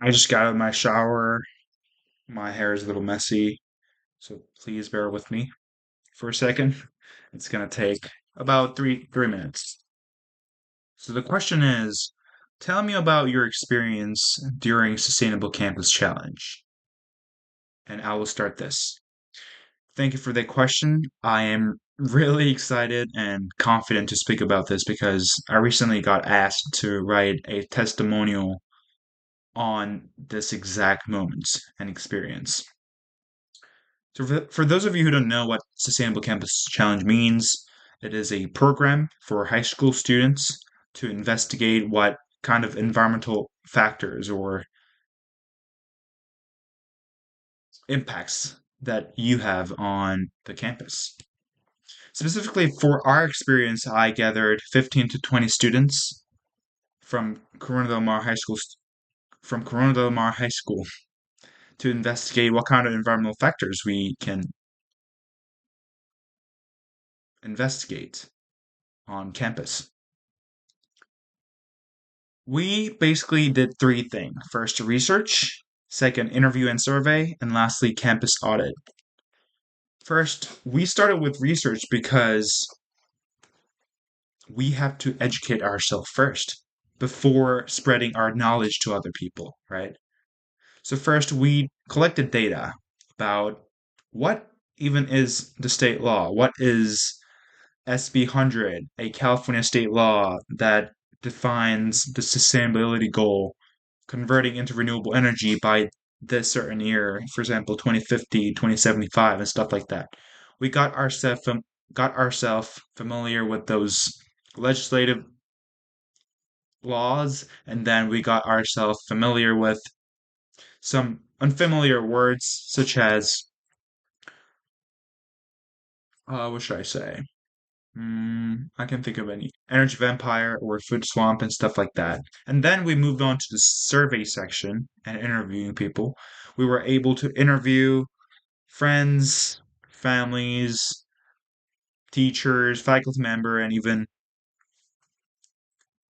I just got out of my shower. My hair is a little messy, so please bear with me for a second. It's gonna take about three minutes. So the question is, tell me about your experience during Sustainable Campus Challenge. And I will start this. Thank you for that question. I am really excited and confident to speak about this because I recently got asked to write a testimonial on this exact moment and experience. So, for those of you who don't know what Sustainable Campus Challenge means, it is a program for high school students to investigate what kind of environmental factors or impacts that you have on the campus. Specifically for our experience, I gathered 15 to 20 students from Corona del Mar High School from Corona del Mar High School to investigate what kind of environmental factors we can investigate on campus. We basically did three things. First, research, second, interview and survey, and lastly, campus audit. First, we started with research because we have to educate ourselves first before spreading our knowledge to other people, right? So, first, we collected data about what even is the state law? What is SB 100, a California state law that defines the sustainability goal converting into renewable energy by this certain year, for example, 2050, 2075, and stuff like that. We got ourselves familiar with those legislative laws, and then we got ourselves familiar with some unfamiliar words such as what should I say? I can think of any energy vampire or food swamp and stuff like that. And then we moved on to the survey section and interviewing people. We were able to interview friends, families, teachers, faculty member, and even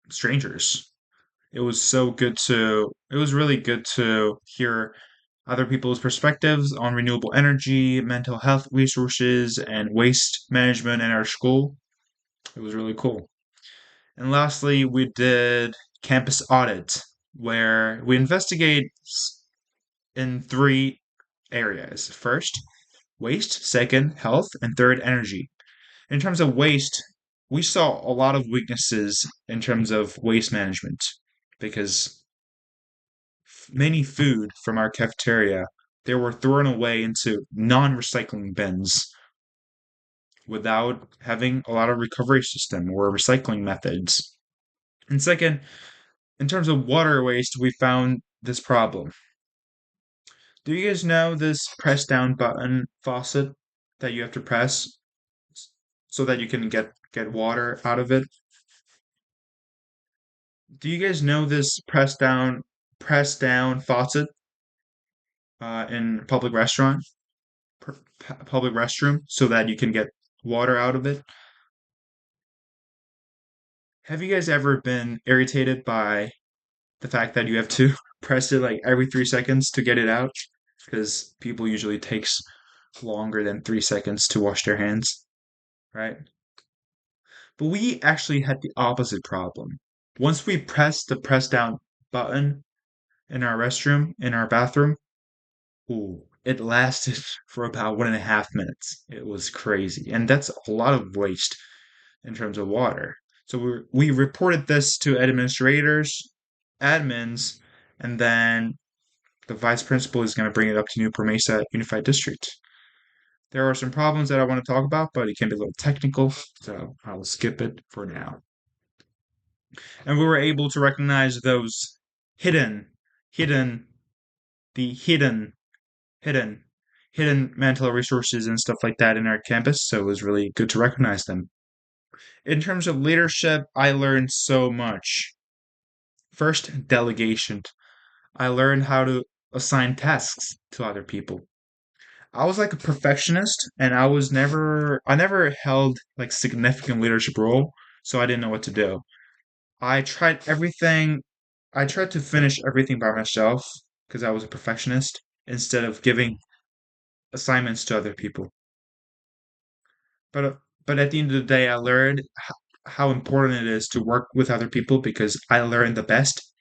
strangers. It was really good to hear other people's perspectives on renewable energy, mental health resources, and waste management in our school. It was really cool. And lastly, we did campus audit, where we investigate in three areas. First, waste, second, health, and third, energy. In terms of waste, we saw a lot of weaknesses in terms of waste management because many food from our cafeteria they were thrown away into non-recycling bins without having a lot of recovery system or recycling methods. And second, in terms of water waste, we found this problem. Do you guys know this press down button faucet that you have to press so that you can get water out of it? Do you guys know this press down faucet in public restroom so that you can get water out of it? Have you guys ever been irritated by the fact that you have to press it like every 3 seconds to get it out? Because people usually takes longer than 3 seconds to wash their hands, right? But we actually had the opposite problem. Once we pressed the press down button in our restroom, in our bathroom, ooh, it lasted for about 1.5 minutes. It was crazy. And that's a lot of waste in terms of water. So we reported this to administrators, admins, and then the vice principal is going to bring it up to Newport Mesa Unified District. There are some problems that I want to talk about, but it can be a little technical, so I'll skip it for now. And we were able to recognize those hidden, hidden, the hidden, hidden mental resources and stuff like that in our campus, so it was really good to recognize them. In terms of leadership, I learned so much. First, delegation. I learned how to assign tasks to other people. I was like a perfectionist and I never held like significant leadership role, so I didn't know what to do. I tried everything I tried to finish everything by myself because I was a perfectionist instead of giving assignments to other people. But uh, but at the end of the day, I learned how important it is to work with other people because I learned the best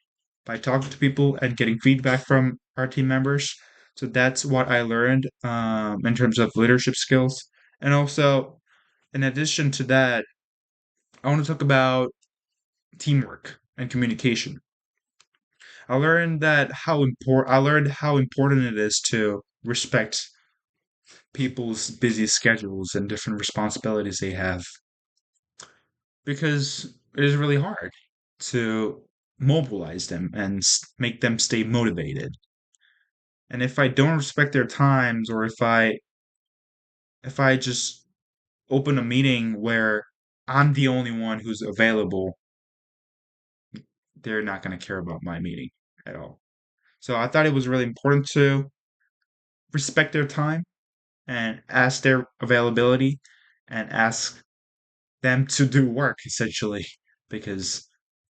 by talking to people and getting feedback from our team members. So that's what I learned in terms of leadership skills. And also, in addition to that, I want to talk about teamwork and communication. I learned how important it is to respect people's busy schedules and different responsibilities they have because it is really hard to mobilize them and make them stay motivated. And if I don't respect their times or if I just open a meeting where I'm the only one who's available, they're not going to care about my meeting at all. So I thought it was really important to respect their time and ask their availability and ask them to do work essentially because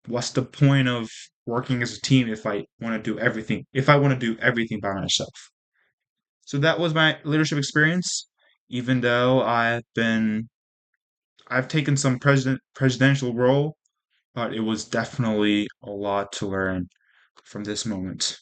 what's the point of working as a team if I want to do everything by myself. So that was my leadership experience even though I've taken some presidential role, but it was definitely a lot to learn from this moment.